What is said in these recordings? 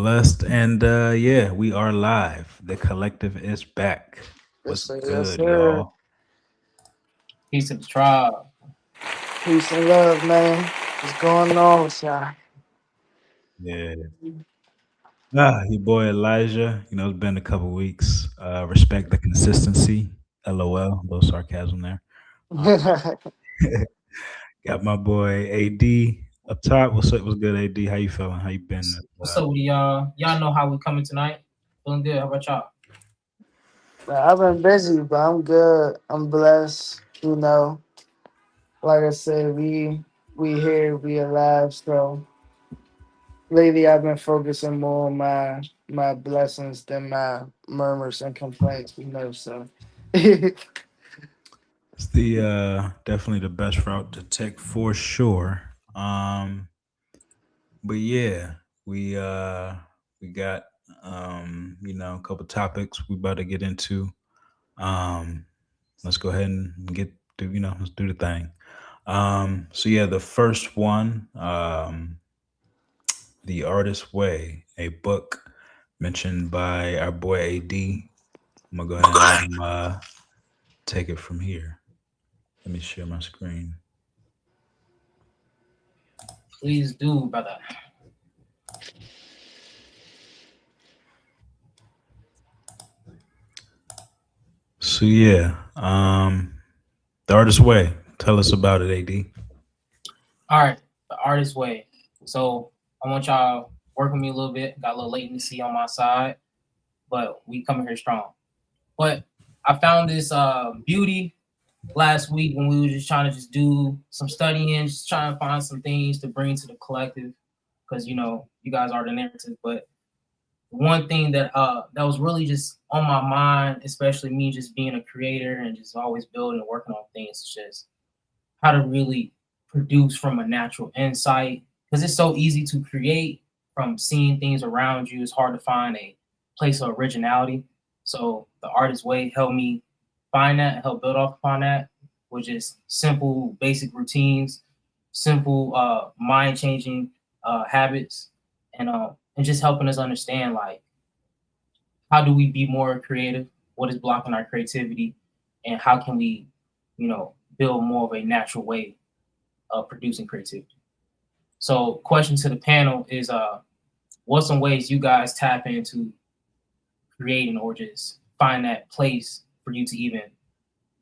Blessed and yeah, we are live. The collective is back. Yes, What's sir. Yes, good, sir. y'all? Peace to the tribe. Peace and love, man. What's going on with y'all? Yeah. Your boy Elijah. It's been a couple weeks. Respect the consistency. LOL. Little sarcasm there. Uh, got my boy AD up top. What's up? What's good, AD? How you feeling? How you been? What's up with y'all? Y'all know how we coming tonight. Feeling good. How about y'all? I've been busy, but I'm good. I'm blessed. Like I said, we here, we alive. So lately, I've been focusing more on my blessings than my murmurs and complaints. So It's the definitely the best route to take for sure. But yeah, we uh we got a couple topics we about to get into. Um let's go ahead and let's do the thing. So yeah, the first one, The Artist's Way, a book mentioned by our boy AD. I'm gonna go ahead and let him take it from here. Let me share my screen. Please do, brother. So yeah, The Artist's Way. Tell us about it, AD. All right, the artist way. So I want y'all work with me a little bit. Got a little latency on my side, but we coming here strong. But I found this beauty last week when we were just trying to just do some studying, just trying to find some things to bring to the collective, because you guys are the narrative. But one thing that was really just on my mind, especially me just being a creator and just always building and working on things, is just how to really produce from a natural insight. Because it's so easy to create from seeing things around you. It's hard to find a place of originality. So the artist way helped me find that, help build off upon that, with just simple, basic routines, simple, mind changing habits, and just helping us understand like how do we be more creative, what is blocking our creativity, and how can we, build more of a natural way of producing creativity. So, question to the panel is, what's some ways you guys tap into creating or just find that place for you to even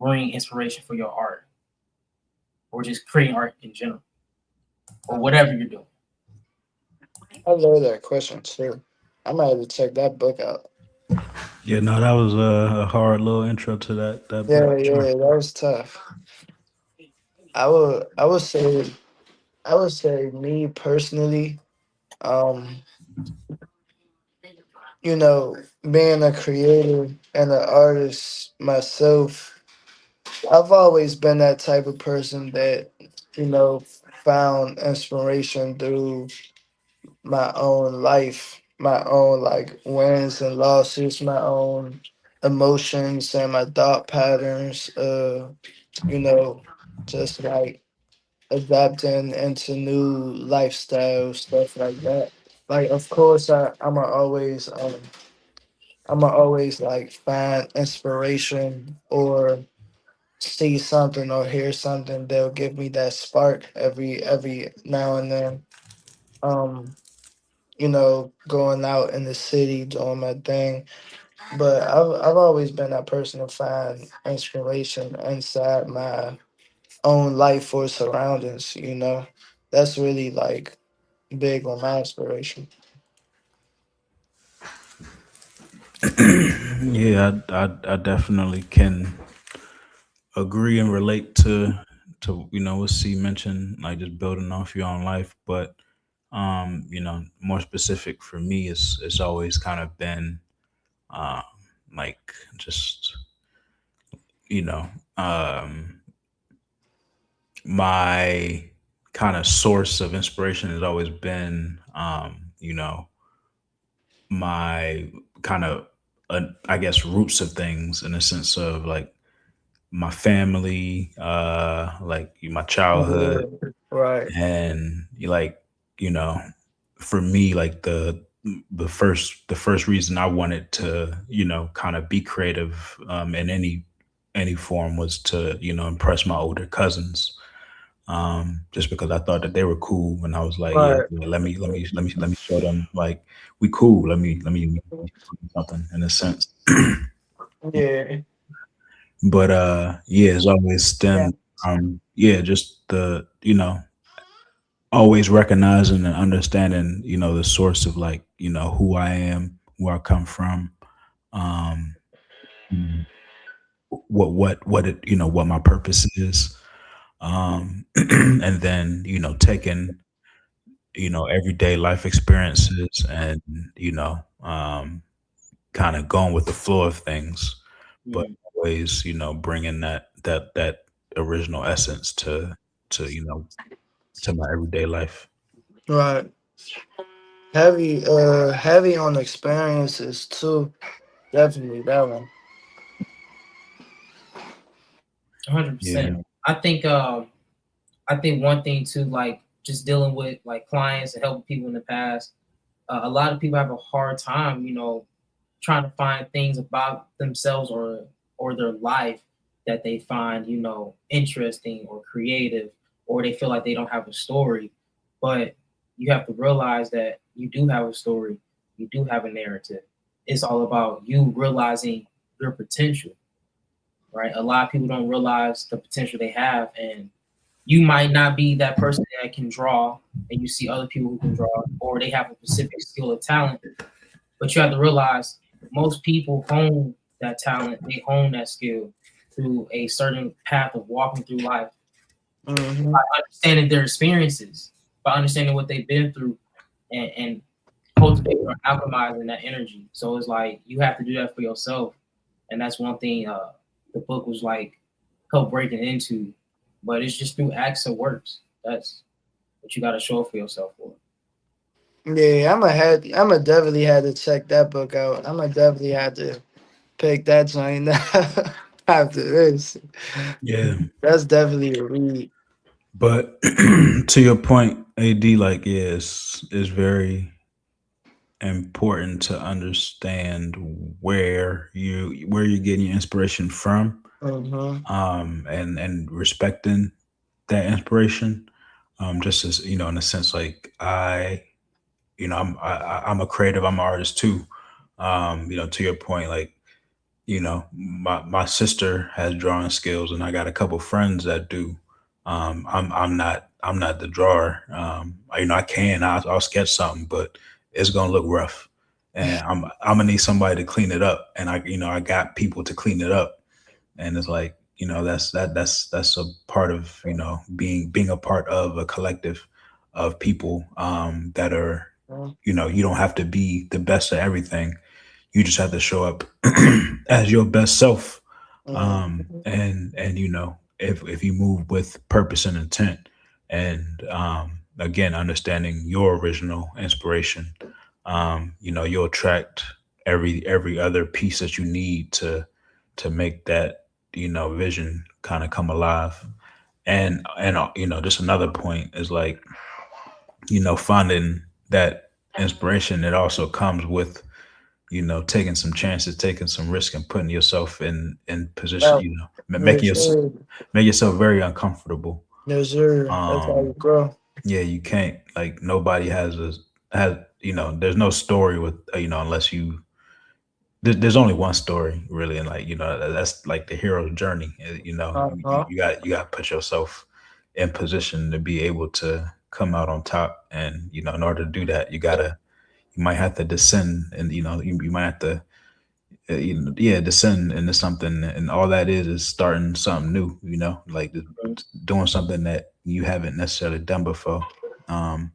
bring inspiration for your art or just creating art in general or whatever you're doing? I love that question too. I might have to check that book out. Yeah, no, that was a hard little intro to that book. Yeah, Sure. yeah, that was tough. I would say me personally. Um, being a creator and an artist myself, I've always been that type of person that, found inspiration through my own life, my own like wins and losses, my own emotions and my thought patterns, you know, just like adapting into new lifestyle, stuff like that. Like of course I'ma always like find inspiration or see something or hear something that'll give me that spark every now and then. Um, going out in the city doing my thing. But I've always been that person to find inspiration inside my own life or surroundings. That's really like big on my inspiration. Yeah, I definitely can agree and relate to what C mentioned, like just building off your own life. But more specific for me, it's always kind of been um, like just you know um, my kind of source of inspiration has always been my kind of I guess roots of things in a sense of like my family, like my childhood, Yeah, right. and like you know, for me, like the first reason I wanted to, kind of be creative in any form was to, impress my older cousins. Just because I thought that they were cool, and I was like, yeah, Right. yeah, let me show them like we cool. Let me show them something in a sense. Yeah. But yeah, it's always Yeah. stemmed yeah, just the always recognizing and understanding, the source of like, who I am, where I come from, um, mm, what it, what my purpose is, and then taking everyday life experiences and kind of going with the flow of things, but Mm. always bringing that original essence to to my everyday life. Right. Heavy on experiences too. Definitely that one. 100%. Yeah. I think I think one thing too, like just dealing with like clients and helping people in the past, a lot of people have a hard time, trying to find things about themselves or their life that they find, interesting or creative, or they feel like they don't have a story. But you have to realize that you do have a story, you do have a narrative. It's all about you realizing your potential, right? A lot of people don't realize the potential they have, and you might not be that person that can draw, and you see other people who can draw, or they have a specific skill or talent. But you have to realize most people hone that talent, they hone that skill through a certain path of walking through life, Hmm. by understanding their experiences, by understanding what they've been through, and cultivating or alchemizing that energy. So it's like you have to do that for yourself, and that's one thing the book was like help breaking into. But it's just through acts and works. That's what you got to show up for yourself for. Yeah, I'm a definitely had to check that book out. I'm a definitely had to pick that joint up after this. Yeah. That's definitely a read. But to your point, AD, like, yeah, it's very important to understand where you're getting your inspiration from, Hmm. and respecting that inspiration. Just as in a sense, like I'm a creative, I'm an artist too. To your point, like my sister has drawing skills, and I got a couple friends that do. I'm not the drawer. I'll sketch something, but it's gonna look rough, and I'm gonna need somebody to clean it up, and I got people to clean it up, and it's like that's a part of being a part of a collective of people that are you don't have to be the best at everything. You just have to show up as your best self. And if you move with purpose and intent, and again understanding your original inspiration, you'll attract every other piece that you need to make that vision kind of come alive. And just another point is like finding that inspiration. It also comes with taking some chances, taking some risk, and putting yourself in position, Well, making yes, your, sir. make yourself very uncomfortable. Yes, sir. That's how Um, you grow. yeah, you can't, like, nobody has there's no story with unless there's only one story really, and like that's like the hero's journey. Uh-huh. You got to put yourself in position to be able to come out on top, and in order to do that, you might have to descend, and you might have to yeah, descend into something, and all that is starting something new. Like doing something that you haven't necessarily done before. Um,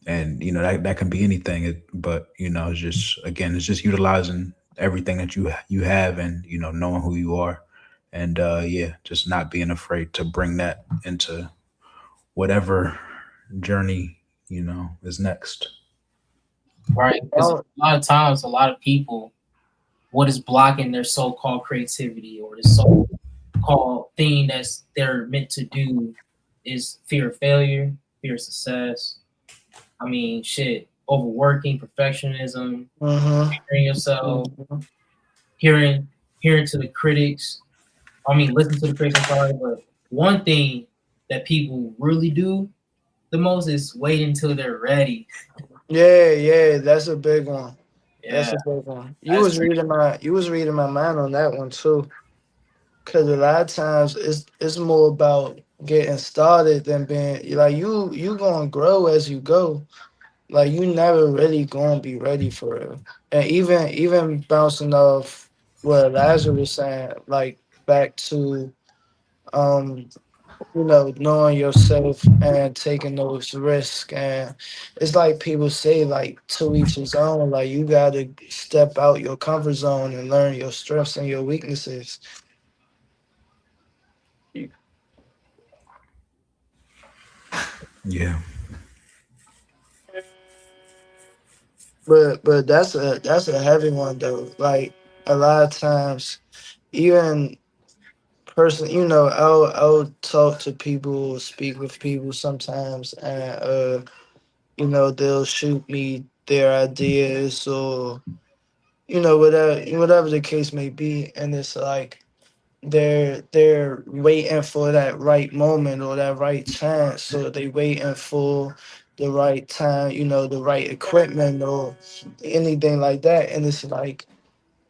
and that can be anything. But it's just, again, it's just utilizing everything that you have, and knowing who you are, and yeah, just not being afraid to bring that into whatever journey is next. Right? Because a Oh, lot of times, a lot of people, what is blocking their so-called creativity or the so-called thing that's they're meant to do is fear of failure, fear of success. I mean, shit. overworking, perfectionism, Mhm. hearing yourself, Mhm. hearing hearing to the critics. I mean, listen to the critics. I'm sorry, but one thing that people really do the most is wait until they're ready. Yeah, yeah, that's a big one. That's Yeah, a big one. that's crazy. You was reading my mind on that one too. Cause a lot of times it's more about getting started than being like you gonna grow as you go. Like you never really gonna be ready for it. And even bouncing off what Lazarus was saying, like back to um knowing yourself and taking those risks. And it's like people say, like to each his own. Like you gotta step out your comfort zone and learn your strengths and your weaknesses. Yeah. But that's a heavy one though. Like a lot of times, even person, I'll talk to people, speak with people sometimes, and they'll shoot me their ideas or whatever the case may be, and it's like they're waiting for that right moment or that right chance, so they waiting for the right time, the right equipment or anything like that, and it's like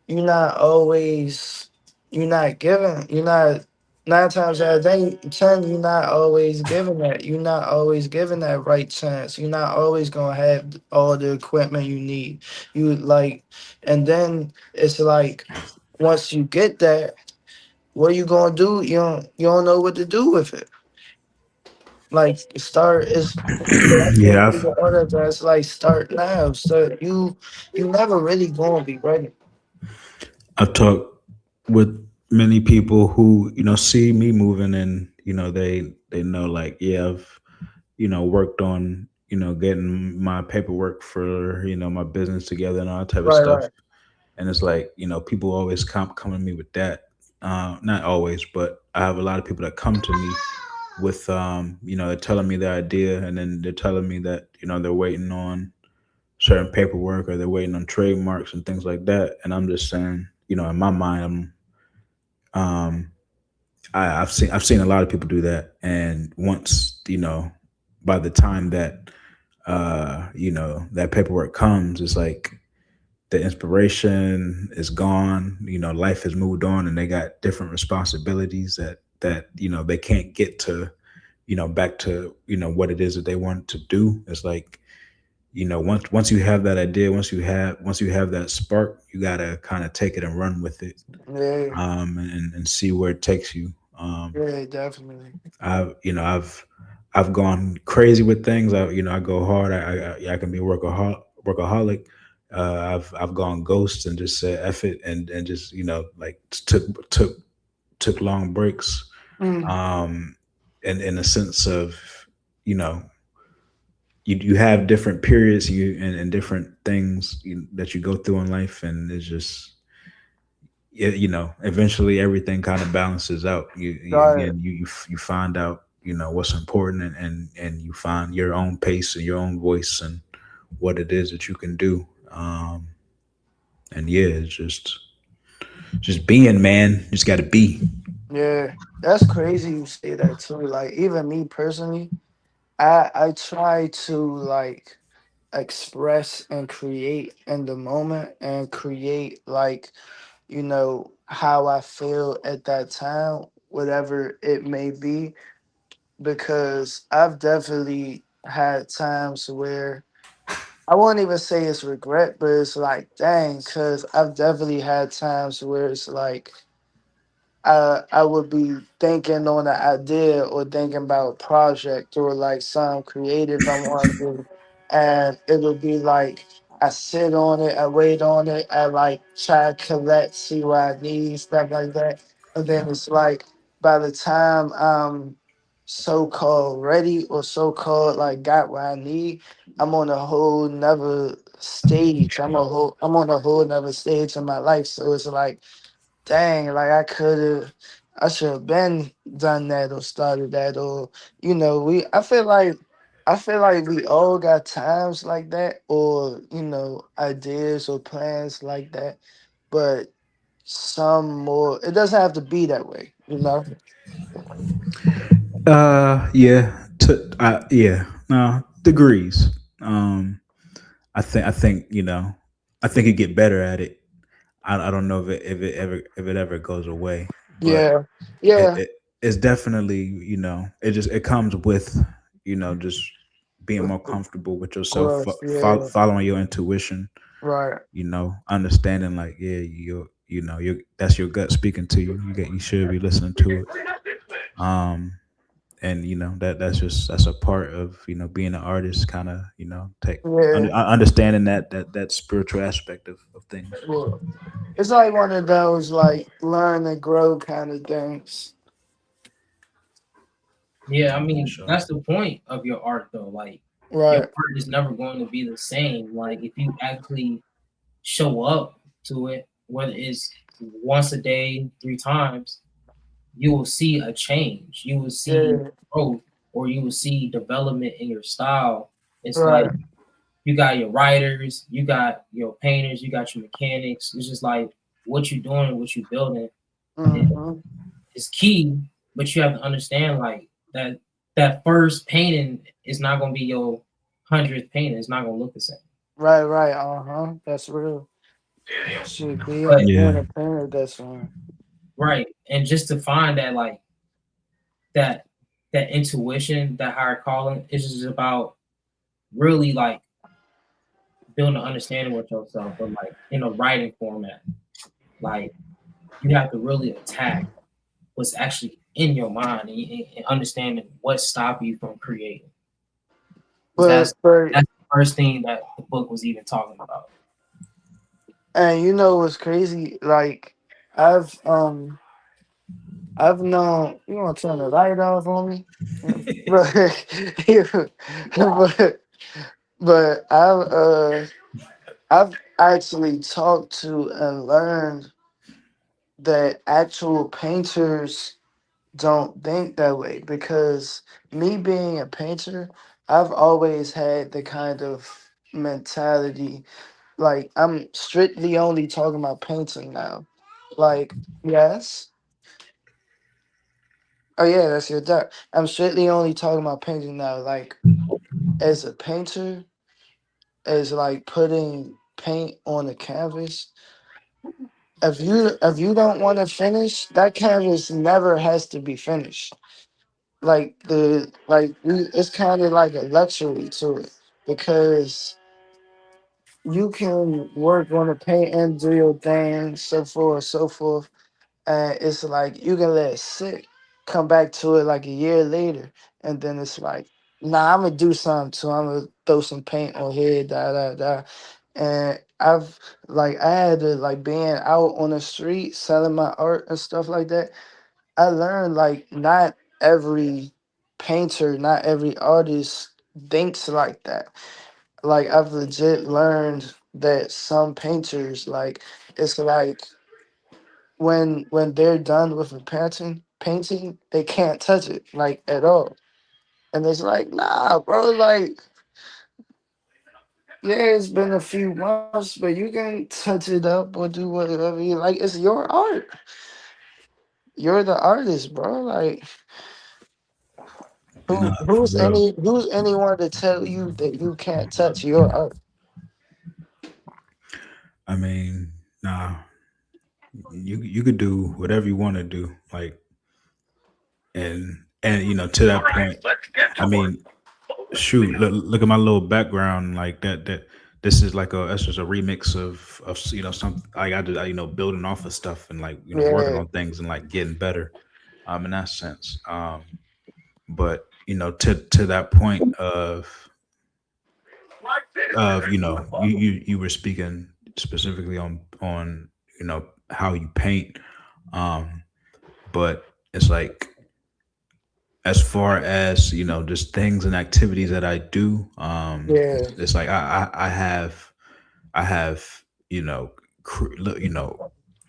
you're not always you're not 9 times out of 10 you're not always given that right chance. You're not always gonna have all the equipment you need. You like, and then it's like once you get that, what are you gonna do? You don't know what to do with it. Like start is I tell Yeah, people all the time, it's like start now. So you never really gonna be ready. I've talked with many people who see me moving, and they know, like, yeah, I've worked on getting my paperwork for my business together and all that type of Right, stuff. right. And it's like, people always come to me with that. Not always, but I have a lot of people that come to me with they're telling me their idea, and then they're telling me that they're waiting on certain paperwork, or they're waiting on trademarks and things like that. And I'm just saying, in my mind, um I've seen a lot of people do that. And once, by the time that that paperwork comes, it's like the inspiration is gone. Life has moved on, and they got different responsibilities that they can't get to, back to what it is that they want to do. It's like, once you have that idea, once you have that spark, you gotta kind of take it and run with it, Yeah, and see where it takes you. yeah, definitely. I've gone crazy with things. I go hard. I can be workaholic. I've gone ghost and just said F it, and just like took long breaks. Mm. Um, and in a sense of, you know you have different periods, and different things, that you go through in life, and it's just, eventually everything kind of balances out. Right. You find out what's important, and you find your own pace and your own voice, and what it is that you can do. And yeah, it's just being, man. Just got to be. Yeah, that's crazy you say that too. Like even me personally, I try to like express and create in the moment and create like how I feel at that time, whatever it may be, because I've definitely had times where I won't even say it's regret, but it's like dang, because I've definitely had times where it's like I would be thinking on an idea or thinking about a project or like some creative I want to do, and it would be like I sit on it, I wait on it, I like try to collect, see what I need, stuff like that, and then it's like by the time I'm so called ready or so called like got what I need, I'm on a whole nother stage. I'm on a whole nother stage in my life. So it's like dang, like I should have been done that or started that or I feel like I feel like we all got times like that, or ideas or plans like that, but some more. It doesn't have to be that way. Yeah, yeah, no degrees. Um, I think I think you get better at it. I don't know if it ever goes away, but Yeah, it, yeah, it it's definitely it comes with just being more comfortable with yourself, growth. Yeah, following your intuition, right. understanding like yeah you that's your gut speaking to you. You should be listening to it. Um, and that's a part of being an artist, kind of take Yeah, understanding that spiritual aspect of things. yeah. It's like one of those like learn and grow kind of things. Yeah, I For mean sure. that's the point of your art though. Like your Right, art is never going to be the same. Like if you actually show up to it, whether it's once a day, 3 times, you will see a change. You will see yeah, growth, or you will see development in your style. It's like right. you got your writers, you got your painters, you got your mechanics. It's just like what you're doing, what you're building Hmm. is key, but you have to understand like that first painting is not gonna be your 100th painting. It's not gonna look the same. Right, right. That's real. Should But being Yeah. a parent. That's fine. right, and just to find that like that that intuition, that higher calling, is just about really like building an understanding with yourself, but like in a writing format. Like you have to really attack what's actually in your mind, and understanding what stopped you from creating. 'Cause But for that's the first thing that the book was even talking about. and you know what's crazy? Like I've um I've known you want to turn the light off on me, but but I've actually talked to and learned that actual painters don't think that way because me being a painter, I've always had the kind of mentality like I'm strictly only talking about painting now. Like, yes. Oh yeah, that's your duck. I'm strictly only talking about painting now. Like as a painter, as like putting paint on a canvas. If you don't want to finish, that canvas never has to be finished. It's kind of like a luxury to it because you can work on the paint and do your thing, so forth, so forth. And it's like you can let it sit, come back to it like a year later, and then it's like, nah, I'm gonna do something too. I'm gonna throw some paint on here, da da da. And I had to like being out on the street selling my art and stuff like that. I learned like not every painter, not every artist thinks like that. Like I've legit learned that some painters like it's like when they're done with a painting, they can't touch it like at all. And it's like, nah, bro, like yeah, it's been a few months, but you can touch it up or do whatever you like. It's your art. You're the artist, bro. Like Nah, for who's real. anyone to tell you that you can't touch your art? I mean, nah, you could do whatever you want to do, like, and to that point, I mean, shoot, look at my little background, like that this is like that's just a remix of some like I did, building off of stuff and like working Yeah, on things and like getting better, in that sense. But to that point of you were speaking specifically on how you paint, um but it's like as far as just things and activities that I do, yeah, it's like I have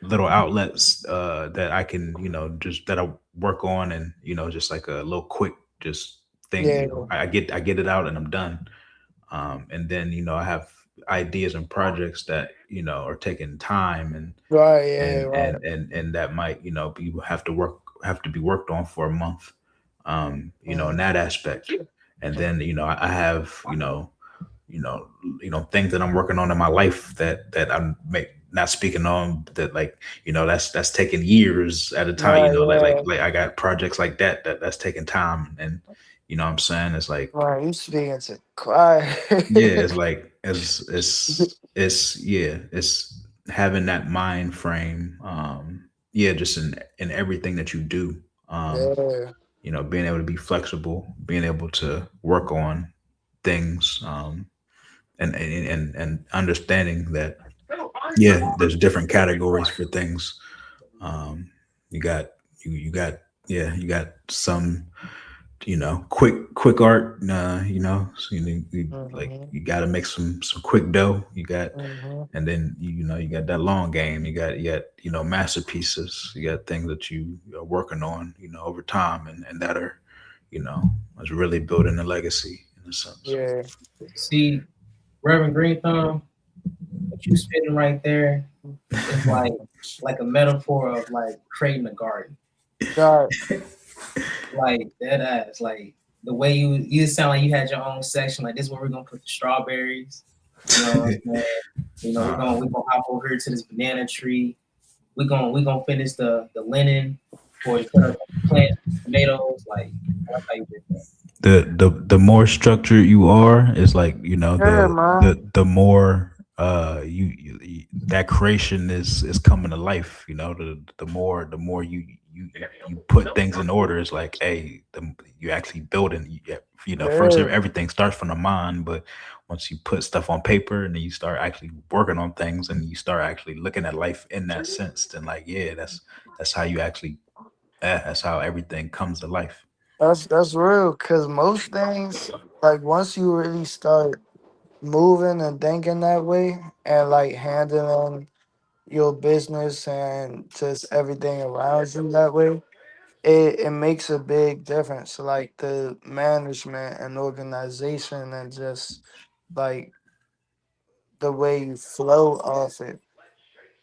little outlets that I can just that I work on, and just like a little quick just thing, Yeah. I get it out and I'm done. And then I have ideas and projects that are taking time, Right. Yeah. Right. and that might be have to be worked on for a month, in Mhm. that aspect. And then I have you know things that I'm working on in my life that I'm not speaking on, that like that's taking years at a time, Right. Yeah. like I got projects like that's taking time. And what I'm saying, it's like, Right. You speaking to choir. yeah, it's like it's having that mind frame, yeah, just in everything that you do, Yeah. being able to be flexible, being able to work on things, and understanding that, yeah, there's different categories for things. um you got you got, yeah, you got some, quick art, so like Mhm. you got to make some quick dough. You got, Mhm. and then you got that long game. You got masterpieces. You got things that you are working on, over time, and that are, you know is really building a legacy in a sense. Yeah. See, Reverend Green Thumb, what you spitting right there is like a metaphor of like creating a garden. Right. Like that ass. Like the way you sound like you had your own section. Like this is where we're gonna put the strawberries. You know what I'm saying? You know, uh, we're gonna hop over here to this banana tree. We're gonna finish the linen for the plant tomatoes. Like that's how you did that. the more structured you are, is like, Yeah, man. the more that creation is coming to life. The more you put things in order, it's like, hey, you actually building. First, Yeah. everything starts from the mind, but once you put stuff on paper and then you start actually working on things and you start actually looking at life in that sense, then, like, yeah, that's how you actually, that's how everything comes to life. That's real. Cause most things, like once you really start moving and thinking that way, and like handling your business and just everything around you that way, it makes a big difference. Like the management and organization and just like the way you flow off it.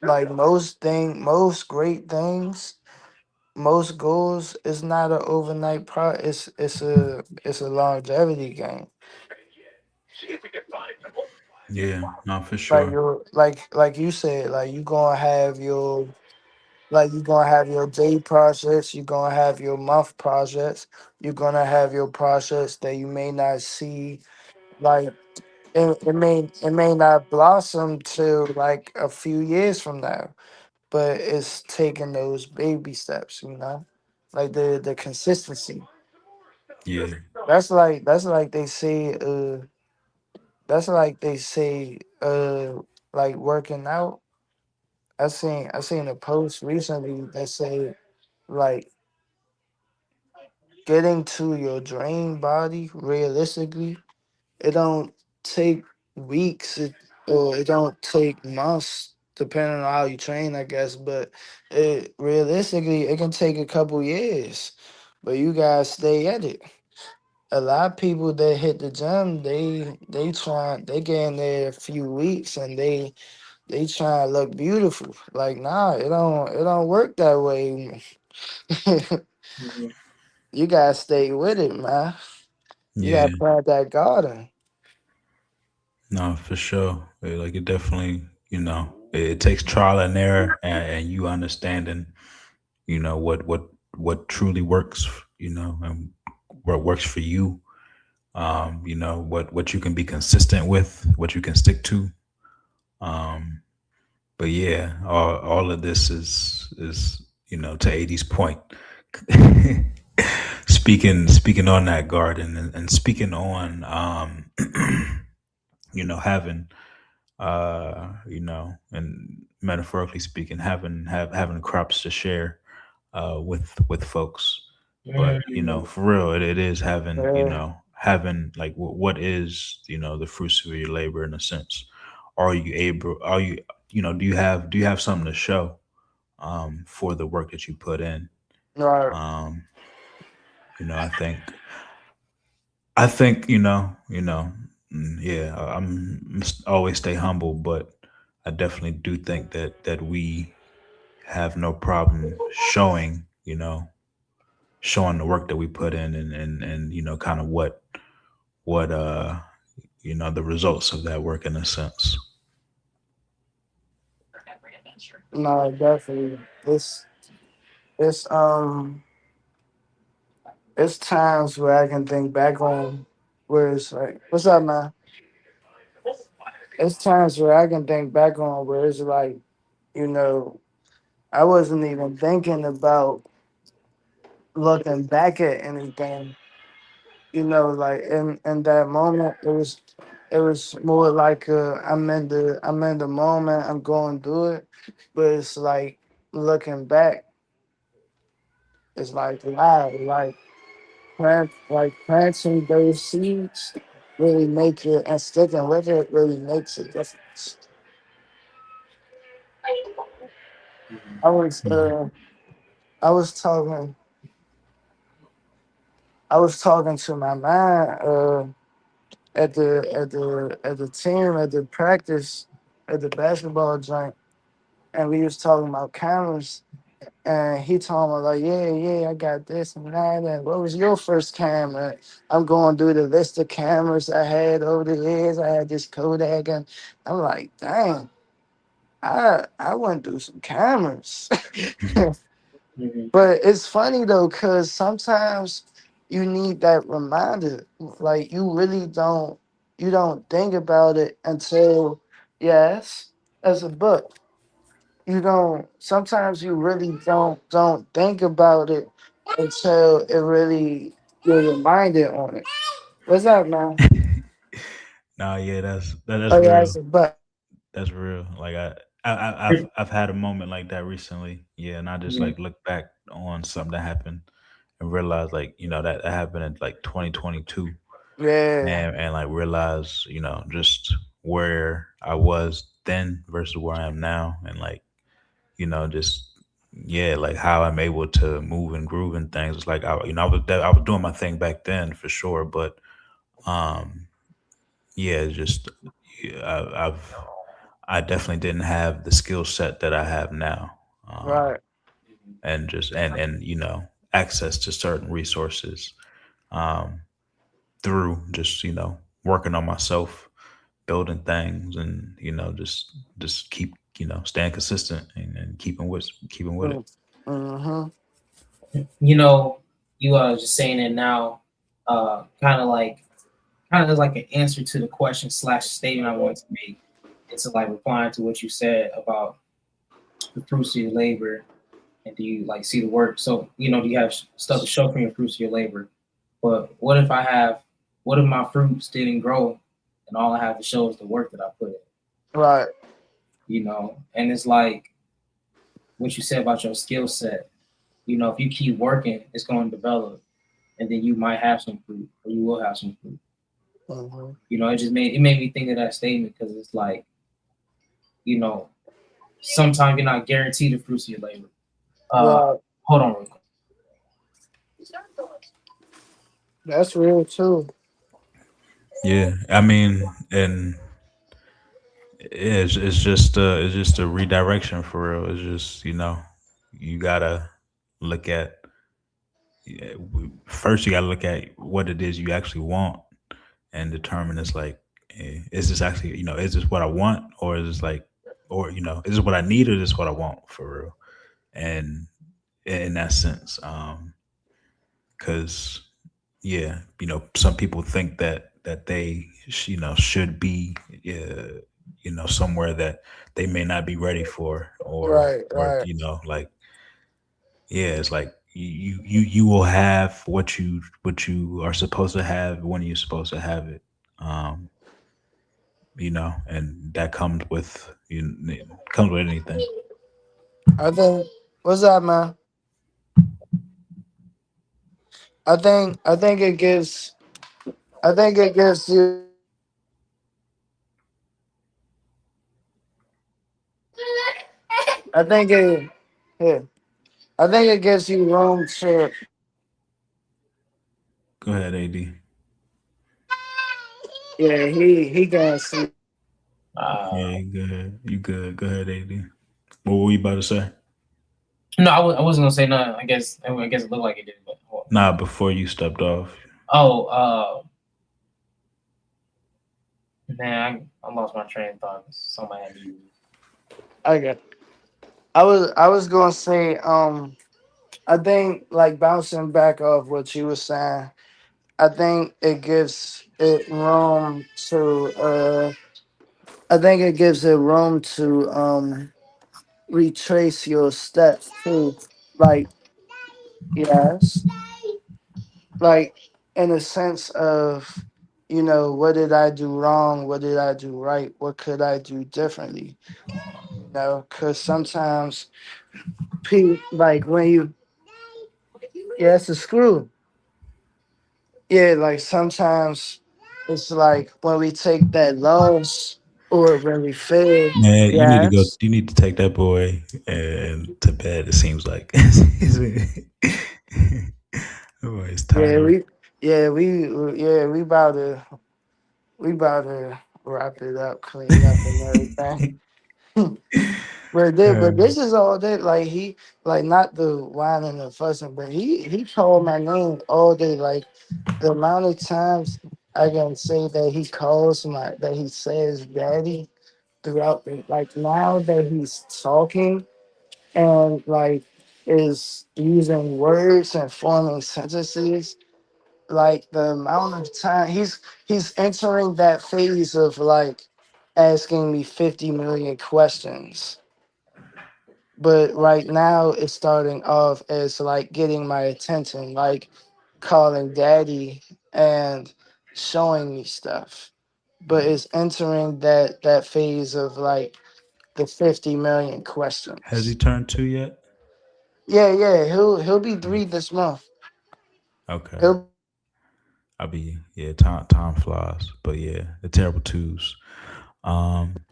Like most great things, most goals is not an overnight it's a longevity game. Yeah, no, for Like sure. you're like you said, like you gonna have your day projects, you're gonna have your month projects, you're gonna have your projects that you may not see, like it may not blossom till like a few years from now, but it's taking those baby steps, like the consistency. Yeah, That's like they say like working out. I seen a post recently that say like getting to your dream body realistically, it don't take weeks, or it don't take months depending on how you train, I guess, but it realistically it can take a couple years, but you gotta stay at it. A lot of people that hit the gym, they get in there a few weeks and they try to look beautiful. Like, nah, it don't work that way. Mhm. You gotta stay with it, man. You yeah, gotta plant that garden. no, for sure. Like, it definitely, it takes trial and error, and you understanding, what truly works, and what works for you. What you can be consistent with, what you can stick to. Um, but yeah, all of this is to 80's point. Speaking on that garden, and speaking on, having, and metaphorically speaking, having crops to share, with folks. But Mm. for real, it is having, Yeah. like, what is, the fruits of your labor, in a sense. Do you have something to show, for the work that you put in? Right. um I think, I think yeah. Always stay humble, but I definitely do think that we have no problem showing the work that we put in, and kind of what the results of that work in a sense. No, definitely. It's it's times where I can think back on where it's like, what's up, man? It's times where I can think back on where it's like, you know, I wasn't even thinking about looking back at anything. Like in that moment, it was more like I'm in the moment, I'm going through it, but it's like looking back, it's like wow, planting those seeds really make it, and sticking with it really makes a difference. I was Mhm. uh I was talking I was talking to my man at the team at the practice at the basketball joint, and we was talking about cameras, and he told me like, yeah, I got this and that. And what was your first camera? I'm going through the list of cameras I had over the years. I had this Kodak, and I'm like, dang, I went through some cameras. Mhm. But it's funny though, cause sometimes you need that reminder. Like you don't think about it until, yes, as a book. You don't sometimes you really don't think about it until it really you're reminded on it. What's up, man? Nah, yeah, that's Oh yeah, real. it's a book. That's real. Like I've had a moment like that recently. Yeah, and I just Mhm. like look back on something that happened and realize like that happened in like 2022, Yeah. and like realize just where I was then versus where I am now, and like just yeah, like how I'm able to move and groove and things. It's like I was doing my thing back then for sure, but um yeah, it's just yeah, I definitely didn't have the skill set that I have now, Right. and just and access to certain resources um, through just working on myself, building things, and just keep staying consistent and keeping with it. Mm-hmm. You know, you are just saying it now, kind of like an answer to the question slash statement I wanted to make. It's like replying to what you said about the fruits of your labor, and do you like see the work? So do you have stuff to show from your fruits of your labor? But what if my fruits didn't grow, and all I have to show is the work that I put in? Right. And it's like what you said about your skill set. If you keep working, it's going to develop, and then you might have some fruit, or you will have some fruit. Mm-hmm. It made me think of that statement because it's like you know sometimes you're not guaranteed the fruits of your labor. Uh, Right. hold on real quick. That's real too. Yeah, I mean, and it's just a redirection for real. It's just you gotta look at yeah, first you gotta look at what it is you actually want and determine it's like is this actually is this what I want, or is this like or is this what I need, or is this what I want for real. And in that sense, because yeah, some people think that they should be somewhere that they may not be ready for, or Right. or Right. like yeah, it's like you will have what you are supposed to have when you're supposed to have it. um and that comes with anything. I think. What's up, man? I think it gives. I think it gives you. I think it. Yeah. I think it gives you room to. Go ahead, AD. Yeah, he gonna see. Yeah, you good. You good. Go ahead, AD. What were you about to say? No, I wasn't gonna say nothing. I guess it looked like it did, but Nah, before you stepped off. oh, man, I lost my train of thought. Somebody had to. Okay. I was gonna say I think like bouncing back off what you were saying, I think it gives it room to I think it gives it room to retrace your steps too. Like yes. Like in a sense of what did I do wrong? What did I do right? What could I do differently? Because sometimes like when you yeah, it's a screw. Yeah, like sometimes it's like when we take that loss or when we fail. Man, you need to go. Yes. You need to take that boy and to bed. It seems like. Boy, it's Yeah, tired. we about to wrap it up, clean up and everything. But Um, this is all day. Like he, like not the whining and fussing, but he called my name all day. Like the amount of times I can say that he calls that he says daddy throughout the like now that he's talking and like is using words and forming sentences. Like the amount of time he's entering that phase of like asking me 50 million questions, but right now it's starting off as like getting my attention, like calling daddy and showing me stuff. But it's entering that phase of like the 50 million has he questions. turned 2 yet? Yeah, he'll be Mm, 3 this month. okay. He'll I'll be yeah. Time flies, but yeah, the terrible twos.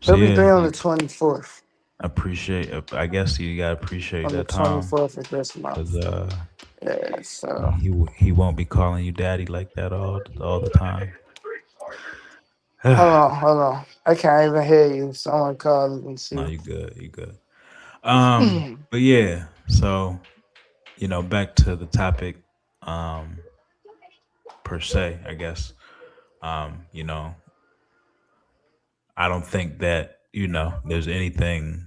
So he'll be yeah, 3 on the you 24th. appreciate. I guess you gotta appreciate On the that time 24th of this because month. Yeah, so he won't be calling you daddy like that all the time. hold on. I can't even hear you. Someone called and No, see. you good. You good. Yeah, But yeah, so back to the topic, um, per se, I guess. Um, you know, I don't think that, there's anything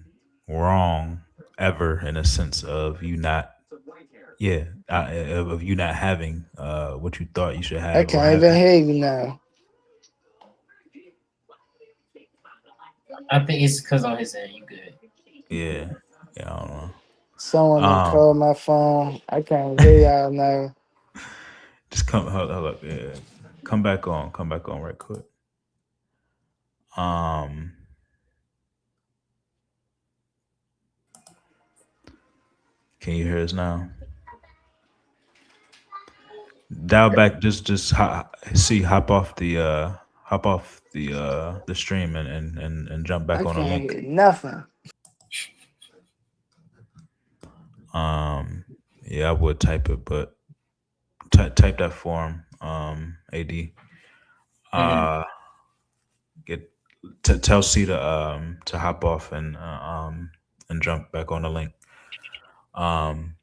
wrong ever in a sense of you not, yeah, of you not having what you thought you should I have or can't even having. hear you now. I think it's because on his end. You good? Yeah, yeah, I don't know. Someone that Um, called my phone. I can't hear y'all now. just hold up, yeah, come back on right quick. Um, can you hear us now? Dial back, see, hop off the stream and jump back I on a can't link. hear nothing. Um, yeah, I would type it, but type that form. AD. Mm-hmm. Uh, get tell C to hop off and jump back on the link. Um,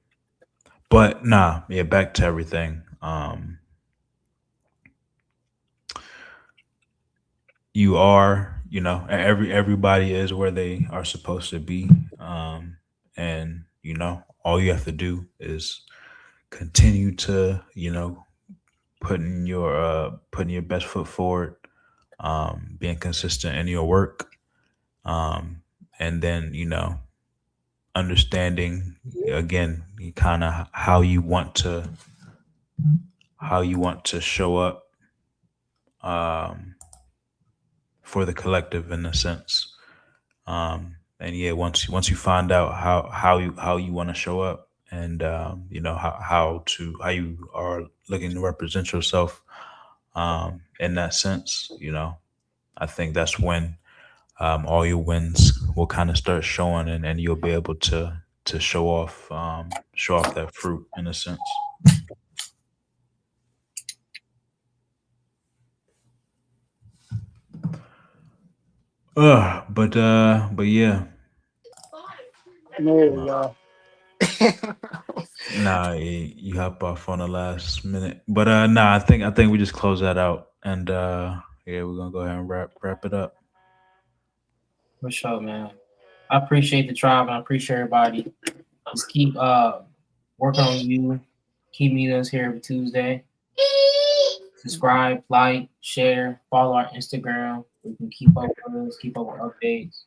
but nah, yeah, back to everything. You are, everybody is where they are supposed to be. And all you have to do is continue to, putting your best foot forward, being consistent in your work, and then understanding again kind of how you want to show up, um, for the collective in a sense. And yeah, once you find out how you want to show up, and how you are looking to represent yourself, in that sense, I think that's when, all your wins will kind of start showing, and you'll be able to show off that fruit in a sense. But yeah. Yeah, Nah, you hop off on the last minute. But nah, I think we just close that out, and yeah, we're gonna go ahead and wrap it up. For sure, man. I appreciate the tribe and I appreciate everybody. Just keep working on you. Keep meeting us here every Tuesday. Subscribe, like, share, follow our Instagram. We can keep up with us, keep up with updates.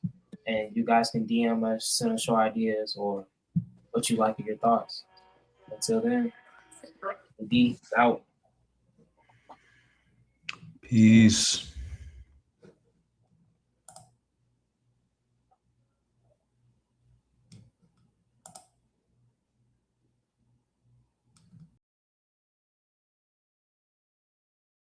And you guys can DM us, send us your ideas or what you like of your thoughts. Until then, D out. Peace.